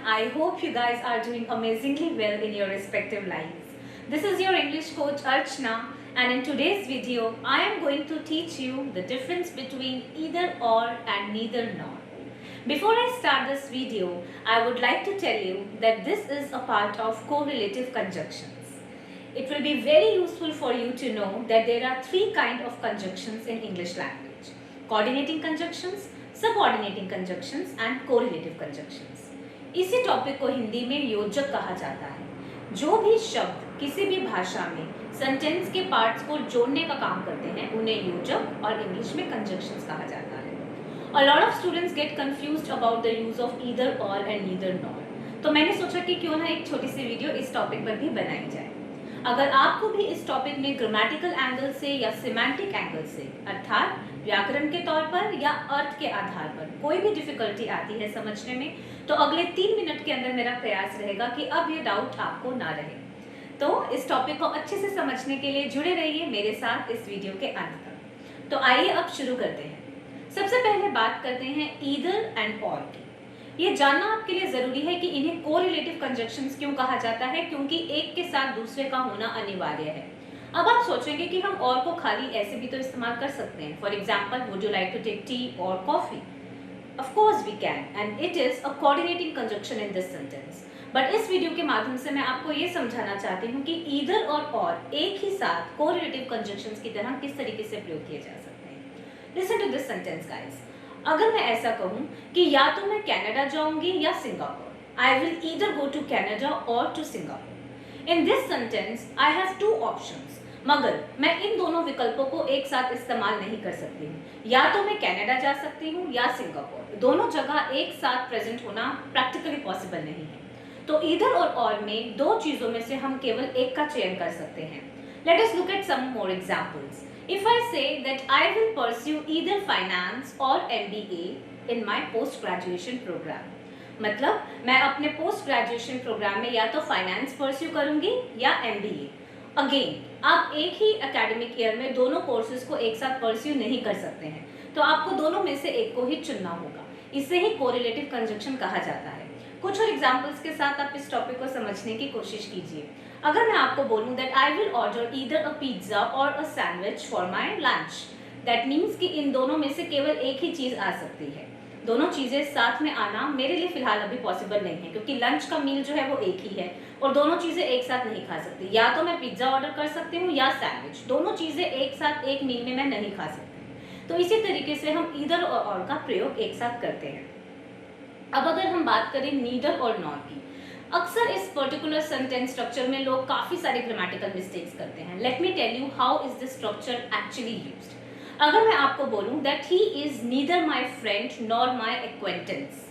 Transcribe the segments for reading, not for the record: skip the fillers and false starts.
I hope you guys are doing amazingly well in your respective lives. This is your English coach Archana, and in today's video I am going to teach you the difference between either or and neither nor. Before I start this video, I would like to tell you that this is a part of correlative conjunctions. It will be very useful for you to know that there are three kinds of conjunctions in English language: coordinating conjunctions, subordinating conjunctions and correlative conjunctions. इसी topic को हिंदी में योजक कहा जाता है। जो भी शब्द किसी भी भाषा में सेंटेंस के पार्ट्स को जोड़ने का काम करते हैं उन्हें योजक और इंग्लिश में कंजंक्शंस कहा जाता है। A lot of students get confused about the use of either or and neither nor. तो मैंने सोचा कि क्यों ना एक छोटी सी वीडियो इस टॉपिक पर भी बनाई जाए। अगर आपको भी इस टॉपिक में ग्रामेटिकल एंगल से या सिमेंटिक एंगल से अर्थात व्याकरण के तौर पर या अर्थ के आधार पर कोई भी डिफिकल्टी आती है समझने में, तो अगले 3 मिनट के अंदर मेरा प्रयास रहेगा कि अब ये डाउट आपको ना रहे। तो इस टॉपिक को अच्छे से समझने के लिए जुड़े रहिए मेरे साथ इस वीडियो के अंत तक। तो आइए अब शुरू करते हैं। सबसे पहले बात करते हैं ईदर एंड और की। ये जानना आपके लिए जरूरी है कि इन्हें कोरिलेटिव कंजंक्शंस क्यों कहा जाता है, क्योंकि एक के साथ दूसरे का होना अनिवार्य है। अब आप सोचेंगे कि हम और को खाली ऐसे भी तो इस्तेमाल कर सकते हैं। For example, would you like to take tea और coffee? Of course we can, and it is a coordinating conjunction in this sentence. But इस वीडियो के माध्यम से मैं आपको ये समझाना चाहती हूँ कि either और एक ही साथ correlative conjunctions की तरह किस तरीके से प्रयोग किए जा सकते हैं। Listen to this sentence, guys. अगर मैं ऐसा कहूँ कि या तो मैं कनाडा जाऊंगी या Singapore, I will either go to Canada or to Singapore. In this sentence, I have two options. मगर मैं इन दोनों विकल्पों को एक साथ इस्तेमाल नहीं कर सकती हूँ। या तो मैं कनाडा जा सकती हूँ या सिंगापुर, दोनों जगह एक साथ प्रेजेंट होना प्रैक्टिकली पॉसिबल नहीं है। तो ईदर और में दो चीजों में से हम केवल एक का चयन कर सकते हैं। Let us look at some more examples. If I say that I will pursue either finance or MBA in my post graduation program, मतलब मैं अपने पोस्ट ग्रेजुएशन प्रोग्राम में या तो फाइनेंस परस्यू करूंगी या एमबीए। अगेन, आप एक ही एकेडमिक ईयर में दोनों कोर्सेज को एक साथ परस्यू नहीं कर सकते हैं, तो आपको दोनों में से एक को ही चुनना होगा। इसे ही कोरिलेटिव कंजंक्शन कहा जाता है। कुछ और एग्जांपल्स के साथ आप इस टॉपिक को समझने की कोशिश कीजिए। अगर मैं आपको बोलूं that I will order either a pizza or a sandwich for my lunch, that means कि इन दोनों में से केवल एक ही चीज आ सकती है। दोनों चीजें साथ में आना मेरे लिए फिलहाल अभी पॉसिबल नहीं है, क्योंकि लंच का मील जो है वो एक ही है और दोनों चीजें एक साथ नहीं खा सकती। या तो मैं पिज्जा ऑर्डर कर सकती हूँ या सैंडविच, दोनों चीजें एक साथ एक मील में मैं नहीं खा सकती। तो इसी तरीके से हम ईदर और का प्रयोग एक साथ करते हैं। अब अगर हम बात करें नीदर और नॉर की, अक्सर इस पर्टिकुलर सेंटेंस स्ट्रक्चर में लोग काफी सारे ग्रामेटिकल मिस्टेक्स करते हैं। Let me tell you how is this structure actually used. अगर मैं आपको बोलूं that he is neither my friend nor my acquaintance,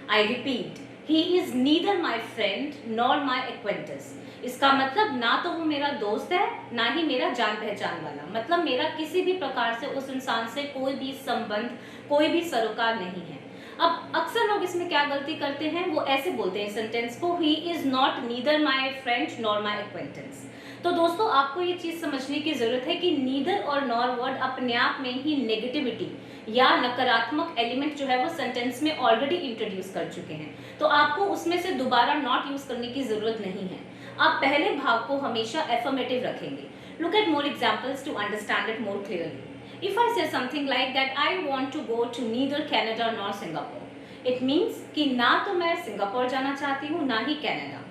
I repeat, he is neither my friend nor my acquaintance. इसका मतलब ना तो वो मेरा दोस्त है ना ही मेरा जान पहचान वाला, मतलब मेरा किसी भी प्रकार से उस इंसान से कोई भी संबंध, कोई भी सरोकार नहीं है। अब अक्सर लोग इसमें क्या गलती करते हैं, वो ऐसे बोलते हैं सेंटेंस को, ही is not neither my friend nor my acquaintance. तो दोस्तों, आपको ये चीज समझने की जरूरत है कि नीदर और नॉर वर्ड अपने आप में ही नेगेटिविटी या नकारात्मक एलिमेंट जो है वो सेंटेंस में ऑलरेडी इंट्रोड्यूस कर चुके हैं, तो आपको उसमें से दोबारा नॉट यूज करने की जरूरत नहीं है। आप पहले भाग को हमेशा एफर्मेटिव रखेंगे। Look at more examples to understand it more clearly. If I say something like that I want to go to neither Canada nor Singapore, it means कि ना तो मैं सिंगापुर जाना चाहती हूँ ना ही कनाडा।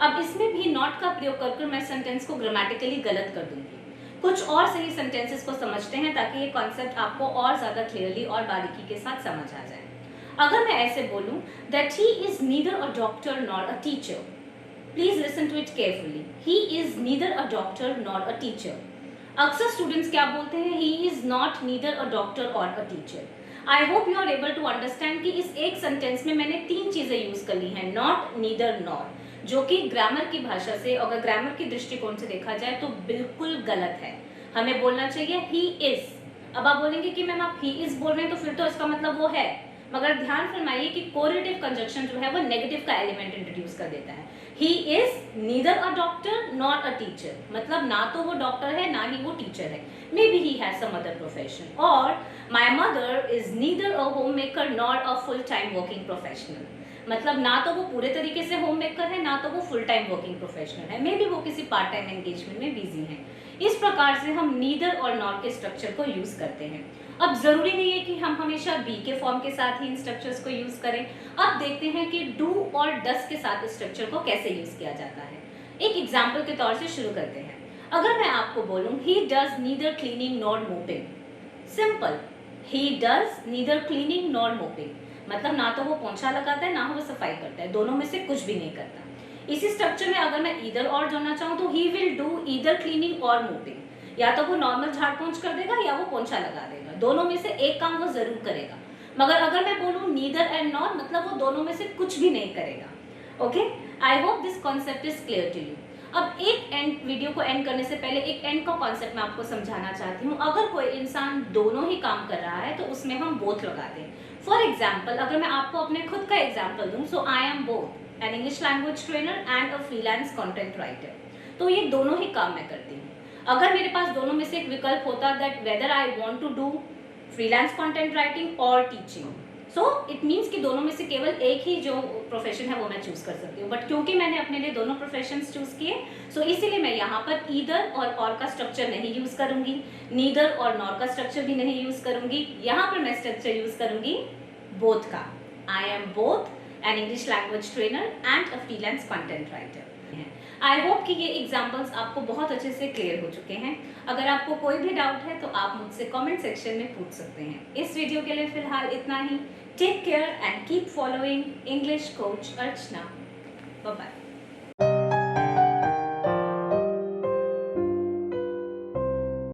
अब इसमें भी नॉट का प्रयोग कर मैं सेंटेंस को ग्रामेटिकली गलत कर दूंगी। कुछ और सही सेंटेंसेस को समझते हैं ताकि ये कॉन्सेप्ट आपको और ज्यादा क्लियरली और बारीकी के साथ समझ आ जाए। अगर मैं ऐसे बोलूं that he is neither a doctor nor a teacher, please listen to it carefully, he is neither a doctor nor a teacher. अक्सर स्टूडेंट्स क्या बोलते हैं, he is not neither a doctor और a teacher. I hope you are able to understand कि इस एक sentence में मैंने 3 चीजें यूज कर ली हैं, नॉट, नीदर, नॉर, जो कि ग्रामर की भाषा से, अगर ग्रामर की दृष्टिकोण से देखा जाए तो बिल्कुल गलत है। हमें बोलना चाहिए ही इज। अब आप बोलेंगे कि मैम आप ही इज बोल रहे हैं तो फिर तो इसका मतलब वो है, मगर ध्यान फरमाइए कि कोरिलेटिव कंजंक्शन जो है वो नेगेटिव का एलिमेंट इंट्रोड्यूस कर देता है। ही is neither a doctor nor a teacher, मतलब ना तो वो डॉक्टर है ना ही वो टीचर है, may be he has some other profession. और my mother is neither a homemaker nor a full time working professional, मतलब ना तो वो पूरे तरीके से होम मेकर है, ना तो वो फुल टाइम वर्किंग प्रोफेशनल है, मे बी वो किसी पार्ट टाइम एंगेजमेंट में बिजी हैं। इस प्रकार से हम नीदर और नॉर के स्ट्रक्चर को यूज करते हैं। अब जरूरी नहीं है कि हम हमेशा बी के फॉर्म के साथ ही इन स्ट्रक्चर्स को यूज करें। अब देखते हैं कि डू और डस के साथ इस स्ट्रक्चर को कैसे यूज किया जाता है। एक एग्जाम्पल के तौर से शुरू करते हैं। अगर मैं आपको बोलूं he does neither cleaning nor mopping, simple, he does neither cleaning nor mopping, मतलब ना तो वो पोंछा लगाता है ना वो सफाई करता है, दोनों में से कुछ भी नहीं करता। इसी स्ट्रक्चर में अगर मैं ईदर और जोड़ना चाहूँ तो he will do either cleaning और मोपिंग, या तो वो नॉर्मल झाड़ पोंछ कर देगा या वो पोंछा लगा देगा, दोनों में से एक काम वो जरूर करेगा। मगर अगर मैं बोलूँ नीदर एंड नॉर, मतलब वो दोनों में से कुछ भी नहीं करेगा। Okay, I hope this concept is clear to you. अब एक एंड, वीडियो को एंड करने से पहले एक एंड का कॉन्सेप्ट मैं आपको समझाना चाहती हूँ। अगर कोई इंसान दोनों ही काम कर रहा है तो उसमें हम बोथ लगाते हैं। फॉर एग्जाम्पल, अगर मैं आपको अपने खुद का एग्जाम्पल दूँ, so I am both an English language trainer and a freelance content writer, तो ये दोनों ही काम मैं करती हूँ। अगर मेरे पास दोनों में से एक विकल्प होता that whether I want to do freelance content writing और टीचिंग, सो इट मीन्स कि दोनों में से केवल एक ही जो प्रोफेशन है वो मैं चूज कर सकती हूँ। बट क्योंकि मैंने अपने लिए दोनों प्रोफेशन चूज किए, सो इसीलिए मैं यहाँ पर ईदर और का स्ट्रक्चर नहीं यूज करूंगी, नीदर और नॉर का स्ट्रक्चर भी नहीं यूज करूंगी। यहाँ पर मैं स्ट्रक्चर यूज करूंगी बोथ का। आई am both an English language trainer and a freelance content writer. I hope कि ये एग्जाम्पल्स आपको बहुत अच्छे से क्लियर हो चुके हैं। अगर आपको कोई भी डाउट है तो आप मुझसे कमेंट सेक्शन में पूछ सकते हैं। इस वीडियो के लिए फिलहाल इतना ही। Take care and keep following English coach Archana. Bye bye.